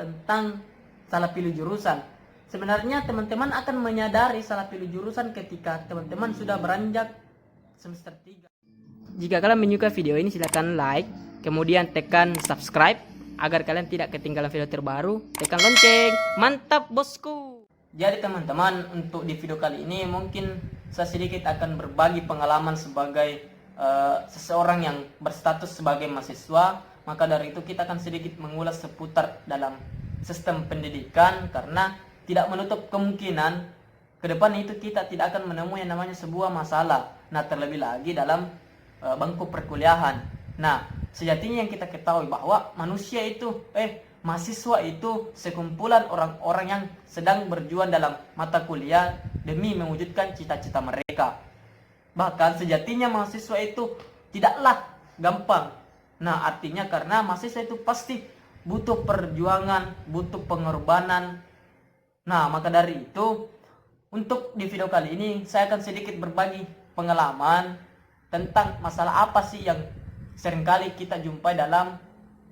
tentang salah pilih jurusan. Sebenarnya teman-teman akan menyadari salah pilih jurusan ketika teman-teman sudah beranjak semester 3. Jika kalian menyukai video ini silahkan like, kemudian tekan subscribe agar kalian tidak ketinggalan video terbaru. Tekan lonceng, mantap bosku. Jadi teman-teman, untuk di video kali ini mungkin saya sedikit akan berbagi pengalaman sebagai seseorang yang berstatus sebagai mahasiswa. Maka dari itu kita akan sedikit mengulas seputar dalam sistem pendidikan, karena tidak menutup kemungkinan ke depan itu kita tidak akan menemui yang namanya sebuah masalah. Nah, terlebih lagi dalam bangku perkuliahan. Nah, sejatinya yang kita ketahui bahwa mahasiswa itu sekumpulan orang-orang yang sedang berjuang dalam mata kuliah demi mewujudkan cita-cita mereka. Bahkan sejatinya mahasiswa itu tidaklah gampang. Nah, artinya karena mahasiswa itu pasti butuh perjuangan, butuh pengorbanan. Nah, maka dari itu untuk di video kali ini saya akan sedikit berbagi pengalaman tentang masalah apa sih yang seringkali kita jumpai dalam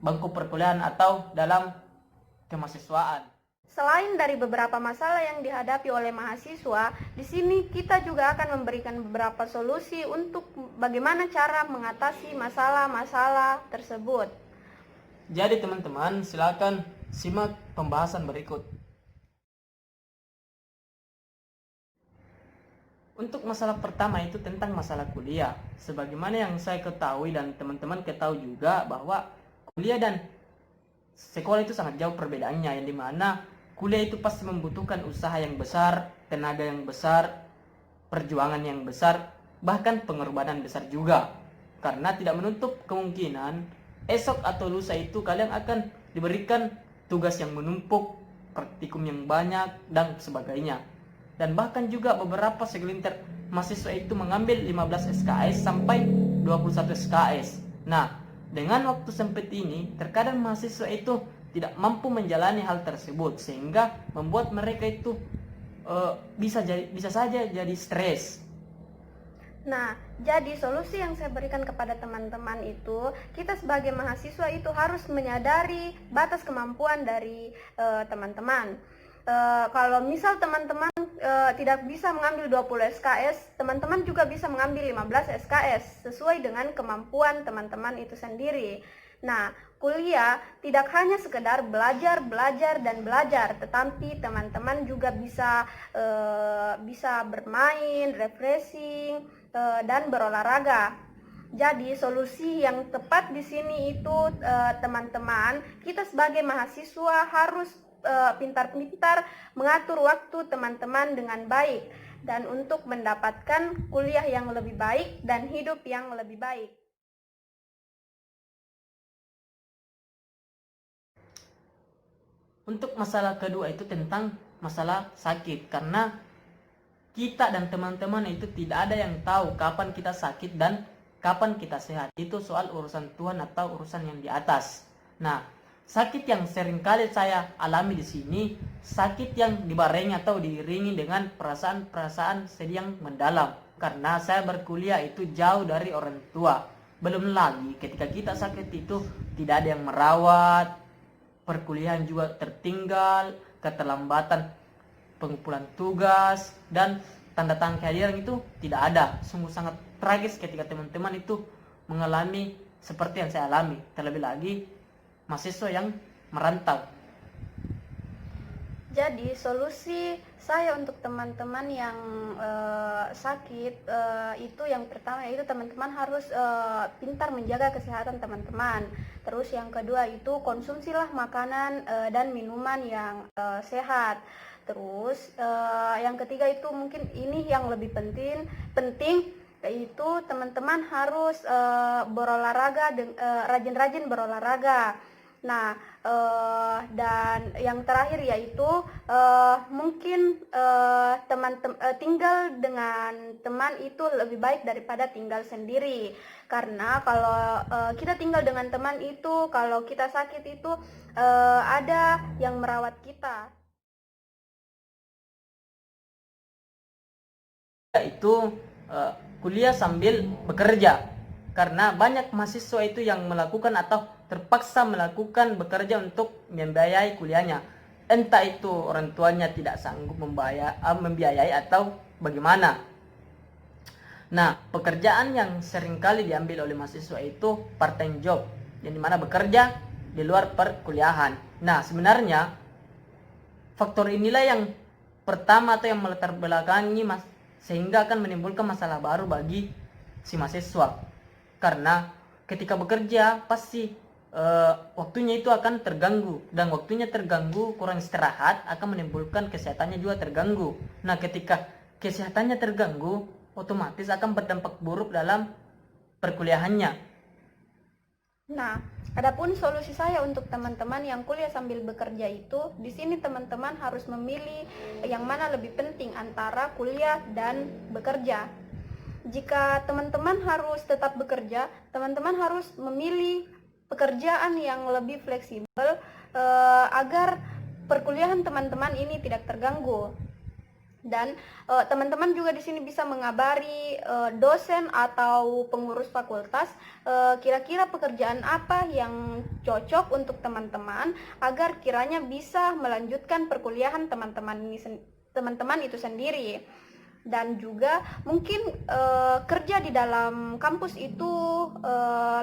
bangku perkuliahan atau dalam kemahasiswaan. Selain dari beberapa masalah yang dihadapi oleh mahasiswa, di sini kita juga akan memberikan beberapa solusi untuk bagaimana cara mengatasi masalah-masalah tersebut. Jadi teman-teman, silakan simak pembahasan berikut. Untuk masalah pertama itu tentang masalah kuliah. Sebagaimana yang saya ketahui dan teman-teman ketahui juga bahwa kuliah dan sekolah itu sangat jauh perbedaannya, yang dimana kuliah itu pasti membutuhkan usaha yang besar, tenaga yang besar, perjuangan yang besar, bahkan pengorbanan besar juga. Karena tidak menutup kemungkinan esok atau lusa itu kalian akan diberikan tugas yang menumpuk, praktikum yang banyak, dan sebagainya. Dan bahkan juga beberapa segelintir mahasiswa itu mengambil 15 SKS sampai 21 SKS. Nah, dengan waktu sempit ini, terkadang mahasiswa itu tidak mampu menjalani hal tersebut, sehingga membuat mereka itu bisa saja jadi stres. Nah, jadi solusi yang saya berikan kepada teman-teman itu, kita sebagai mahasiswa itu harus menyadari batas kemampuan dari teman-teman. Kalau misal teman-teman tidak bisa mengambil 20 SKS, teman-teman juga bisa mengambil 15 SKS sesuai dengan kemampuan teman-teman itu sendiri. Nah, kuliah tidak hanya sekedar belajar, tetapi teman-teman juga bisa bermain, refreshing, dan berolahraga. Jadi solusi yang tepat di sini itu teman-teman, kita sebagai mahasiswa harus pintar-pintar mengatur waktu teman-teman dengan baik, dan untuk mendapatkan kuliah yang lebih baik dan hidup yang lebih baik. Untuk masalah kedua itu tentang masalah sakit, karena kita dan teman-teman itu tidak ada yang tahu kapan kita sakit dan kapan kita sehat. Itu soal urusan Tuhan atau urusan yang di atas. Nah, sakit yang seringkali saya alami di sini, sakit yang dibarengi atau diiringi dengan perasaan-perasaan sedih yang mendalam. Karena saya berkuliah itu jauh dari orang tua. Belum lagi ketika kita sakit itu tidak ada yang merawat, perkuliahan juga tertinggal, keterlambatan pengumpulan tugas, dan tanda-tanda kehadiran itu tidak ada. Sungguh sangat tragis ketika teman-teman itu mengalami seperti yang saya alami. Terlebih lagi mahasiswa yang merantau. Jadi solusi saya untuk teman-teman yang sakit itu yang pertama itu teman-teman harus pintar menjaga kesehatan teman-teman. Terus yang kedua itu konsumsilah makanan dan minuman yang sehat. Terus yang ketiga itu mungkin ini yang lebih penting yaitu teman-teman harus berolahraga, rajin-rajin berolahraga. Nah, dan yang terakhir yaitu mungkin tinggal dengan teman itu lebih baik daripada tinggal sendiri. Karena kalau kita tinggal dengan teman itu, kalau kita sakit itu ada yang merawat kita. Itu kuliah sambil bekerja, Karena banyak mahasiswa itu yang melakukan atau terpaksa melakukan bekerja untuk membiayai kuliahnya. Entah itu orang tuanya tidak sanggup membiayai atau bagaimana. Nah, pekerjaan yang seringkali diambil oleh mahasiswa itu part-time job, yang dimana bekerja di luar perkuliahan. Nah, sebenarnya faktor inilah yang pertama atau yang melatar belakangi sehingga akan menimbulkan masalah baru bagi si mahasiswa. Karena ketika bekerja pasti waktunya itu akan terganggu, dan waktunya terganggu, kurang istirahat akan menimbulkan kesehatannya juga terganggu. Nah, ketika kesehatannya terganggu, otomatis akan berdampak buruk dalam perkuliahannya. Nah, adapun solusi saya untuk teman-teman yang kuliah sambil bekerja itu, di sini teman-teman harus memilih yang mana lebih penting antara kuliah dan bekerja. Jika teman-teman harus tetap bekerja, teman-teman harus memilih pekerjaan yang lebih fleksibel agar perkuliahan teman-teman ini tidak terganggu. Dan teman-teman juga di sini bisa mengabari dosen atau pengurus fakultas kira-kira pekerjaan apa yang cocok untuk teman-teman agar kiranya bisa melanjutkan perkuliahan teman-teman itu sendiri. Dan juga mungkin kerja di dalam kampus itu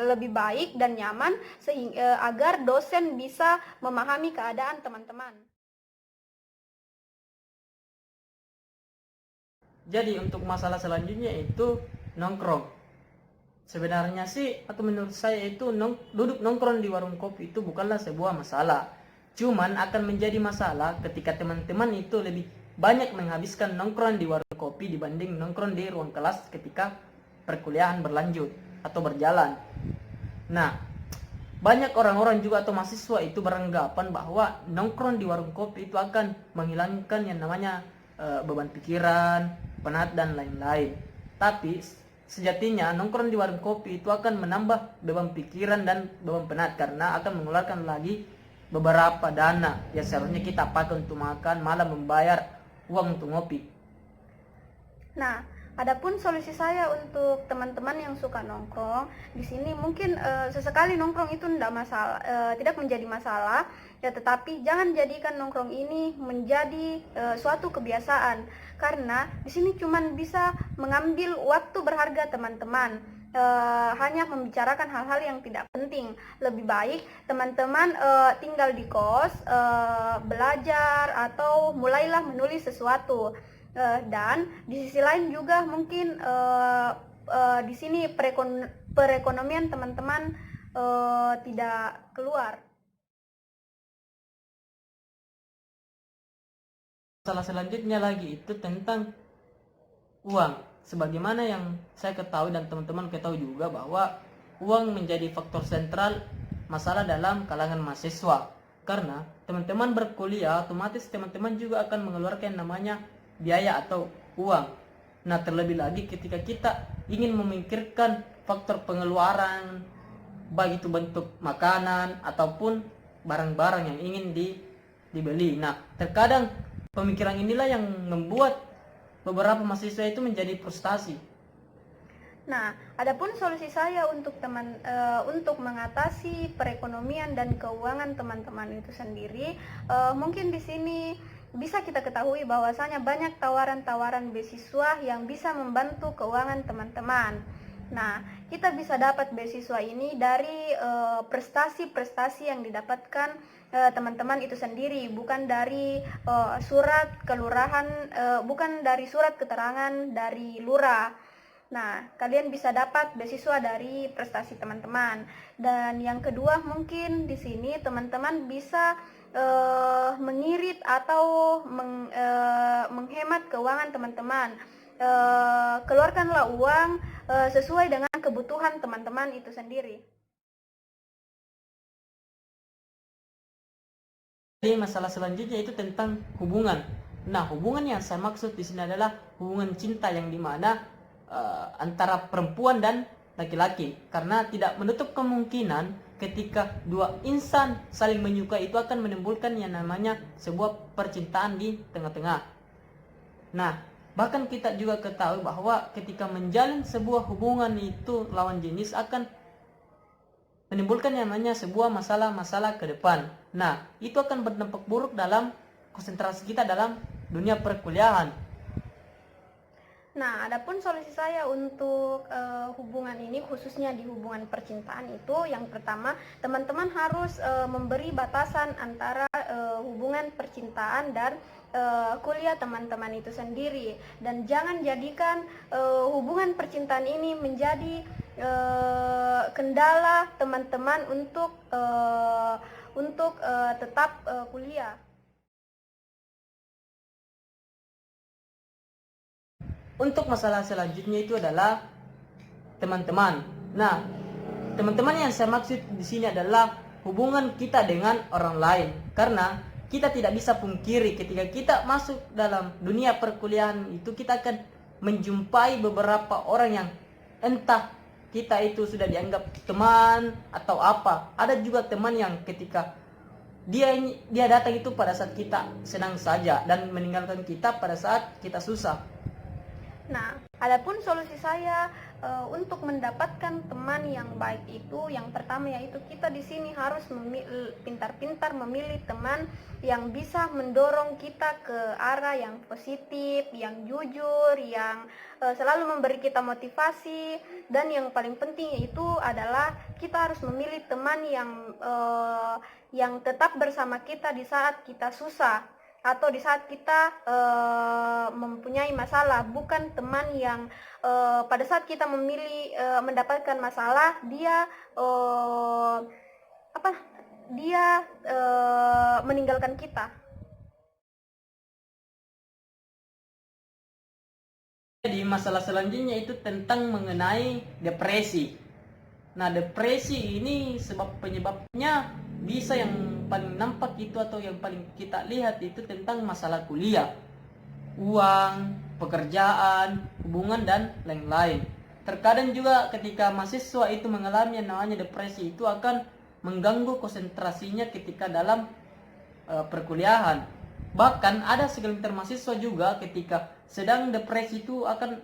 lebih baik dan nyaman sehingga agar dosen bisa memahami keadaan teman-teman. Jadi untuk masalah selanjutnya itu nongkrong. Sebenarnya sih atau menurut saya itu duduk nongkrong di warung kopi itu bukanlah sebuah masalah. Cuman akan menjadi masalah ketika teman-teman itu lebih banyak menghabiskan nongkrong di warung kopi dibanding nongkrong di ruang kelas ketika perkuliahan berlanjut atau berjalan. Nah, banyak orang-orang juga atau mahasiswa itu beranggapan bahwa nongkrong di warung kopi itu akan menghilangkan yang namanya beban pikiran, penat dan lain-lain. Tapi sejatinya nongkrong di warung kopi itu akan menambah beban pikiran dan beban penat karena akan mengeluarkan lagi beberapa dana yang seharusnya kita pakai untuk makan, malah membayar uang untuk ngopi. Nah, adapun solusi saya untuk teman-teman yang suka nongkrong, di sini mungkin sesekali nongkrong itu tidak menjadi masalah, ya, tetapi jangan jadikan nongkrong ini menjadi suatu kebiasaan, karena di sini cuma bisa mengambil waktu berharga teman-teman. Hanya membicarakan hal-hal yang tidak penting. Lebih baik teman-teman tinggal di kos, belajar atau mulailah menulis sesuatu. Dan di sisi lain juga mungkin di sini perekonomian teman-teman tidak keluar. Masalah selanjutnya lagi itu tentang uang. Sebagaimana yang saya ketahui dan teman-teman ketahui juga bahwa uang menjadi faktor sentral masalah dalam kalangan mahasiswa. Karena teman-teman berkuliah, otomatis teman-teman juga akan mengeluarkan namanya biaya atau uang. Nah, terlebih lagi ketika kita ingin memikirkan faktor pengeluaran, baik itu bentuk makanan ataupun barang-barang yang ingin dibeli. Nah, terkadang pemikiran inilah yang membuat beberapa mahasiswa itu menjadi frustasi. Nah, adapun solusi saya untuk untuk mengatasi perekonomian dan keuangan teman-teman itu sendiri, mungkin di sini bisa kita ketahui bahwasanya banyak tawaran-tawaran beasiswa yang bisa membantu keuangan teman-teman. Nah, kita bisa dapat beasiswa ini dari prestasi-prestasi yang didapatkan teman-teman itu sendiri, bukan dari surat kelurahan, bukan dari surat keterangan dari lurah. Nah, kalian bisa dapat beasiswa dari prestasi teman-teman. Dan yang kedua, mungkin di sini teman-teman bisa mengirit atau menghemat keuangan teman-teman. Keluarkanlah uang sesuai dengan kebutuhan teman-teman itu sendiri. Jadi masalah selanjutnya itu tentang hubungan. Nah, hubungan yang saya maksud di sini adalah hubungan cinta yang dimana antara perempuan dan laki-laki. Karena tidak menutup kemungkinan ketika dua insan saling menyukai itu akan menimbulkan yang namanya sebuah percintaan di tengah-tengah. Nah, Bahkan kita juga ketahui bahwa ketika menjalin sebuah hubungan itu lawan jenis akan menimbulkan yang namanya sebuah masalah-masalah ke depan. Nah, itu akan berdampak buruk dalam konsentrasi kita dalam dunia perkuliahan. Nah, adapun solusi saya untuk hubungan ini, khususnya di hubungan percintaan itu, yang pertama, teman-teman harus memberi batasan antara hubungan percintaan dan kuliah teman-teman itu sendiri, dan jangan jadikan hubungan percintaan ini menjadi kendala teman-teman untuk tetap kuliah. Untuk masalah selanjutnya itu adalah teman-teman. Nah, teman-teman yang saya maksud di sini adalah hubungan kita dengan orang lain. Karena kita tidak bisa pungkiri ketika kita masuk dalam dunia perkuliahan itu kita akan menjumpai beberapa orang yang entah kita itu sudah dianggap teman atau apa. Ada juga teman yang ketika dia datang itu pada saat kita senang saja dan meninggalkan kita pada saat kita susah. Nah, adapun solusi saya untuk mendapatkan teman yang baik itu, yang pertama yaitu kita di sini harus pintar-pintar memilih teman yang bisa mendorong kita ke arah yang positif, yang jujur, yang selalu memberi kita motivasi, dan yang paling penting yaitu adalah kita harus memilih teman yang tetap bersama kita di saat kita susah atau di saat kita mempunyai masalah, bukan teman yang pada saat kita mendapatkan masalah dia meninggalkan kita. Jadi masalah selanjutnya itu tentang mengenai depresi. Nah, depresi ini penyebabnya bisa yang paling nampak itu atau yang paling kita lihat itu tentang masalah kuliah, uang, pekerjaan, hubungan, dan lain-lain. Terkadang juga ketika mahasiswa itu mengalami yang namanya depresi itu akan mengganggu konsentrasinya ketika dalam perkuliahan. Bahkan ada segelintir mahasiswa juga ketika sedang depresi itu akan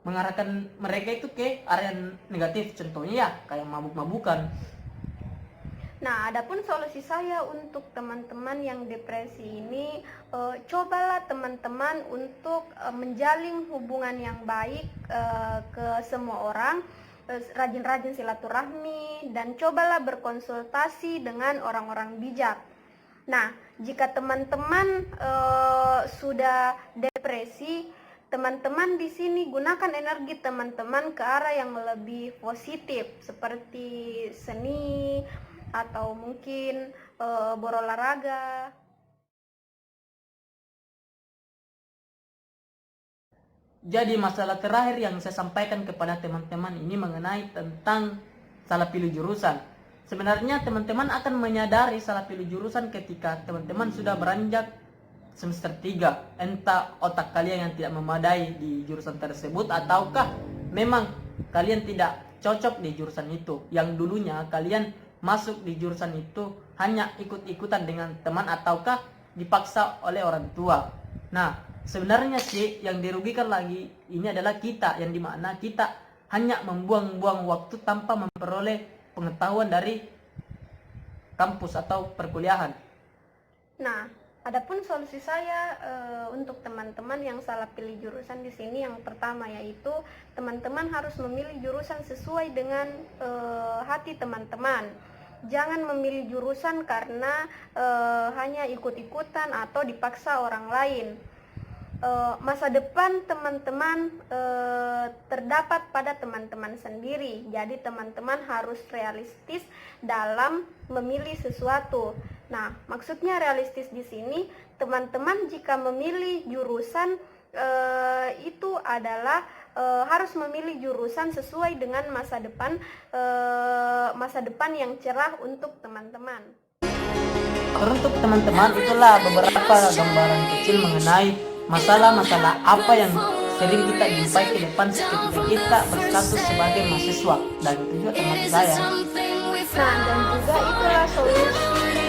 mengarahkan mereka itu ke area negatif, contohnya ya kayak mabuk-mabukan. Nah, adapun solusi saya untuk teman-teman yang depresi ini, cobalah teman-teman untuk menjalin hubungan yang baik ke semua orang, rajin-rajin silaturahmi, dan cobalah berkonsultasi dengan orang-orang bijak. Nah, jika teman-teman sudah depresi, teman-teman di sini gunakan energi teman-teman ke arah yang lebih positif, seperti seni, atau mungkin berolahraga. Jadi masalah terakhir yang saya sampaikan kepada teman-teman ini mengenai tentang salah pilih jurusan. Sebenarnya teman-teman akan menyadari salah pilih jurusan ketika teman-teman sudah beranjak semester 3. Entah otak kalian yang tidak memadai di jurusan tersebut, ataukah memang kalian tidak cocok di jurusan itu. Yang dulunya kalian masuk di jurusan itu hanya ikut-ikutan dengan teman ataukah dipaksa oleh orang tua. Nah, sebenarnya sih yang dirugikan lagi ini adalah kita, yang dimana kita hanya membuang-buang waktu tanpa memperoleh pengetahuan dari kampus atau perkuliahan. Nah, adapun solusi saya untuk teman-teman yang salah pilih jurusan di sini, yang pertama yaitu teman-teman harus memilih jurusan sesuai dengan hati teman-teman. Jangan memilih jurusan karena hanya ikut-ikutan atau dipaksa orang lain. Masa depan teman-teman terdapat pada teman-teman sendiri. Jadi teman-teman harus realistis dalam memilih sesuatu. Nah, maksudnya realistis di sini, teman-teman jika memilih jurusan itu adalah harus memilih jurusan sesuai dengan masa depan yang cerah untuk teman-teman. Teruntuk teman-teman, itulah beberapa gambaran kecil mengenai masalah-masalah apa yang sering kita jumpai ke depan ketika kita berstatus sebagai mahasiswa, dan itu juga termasuk saya. Nah, dan juga itulah solusi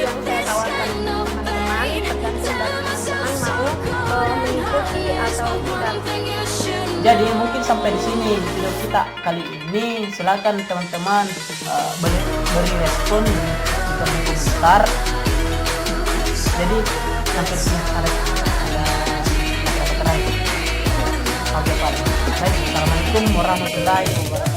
yang saya tawarkan untuk teman-teman, tergantung dari teman-teman mau mengikuti atau tidak. Jadi mungkin sampai di sini video kita kali ini. Silakan teman-teman beri respon di kolom komentar. Jadi sampai di sini ada terakhir. Oke, Pak. Baik, assalamualaikum warahmatullahi wabarakatuh.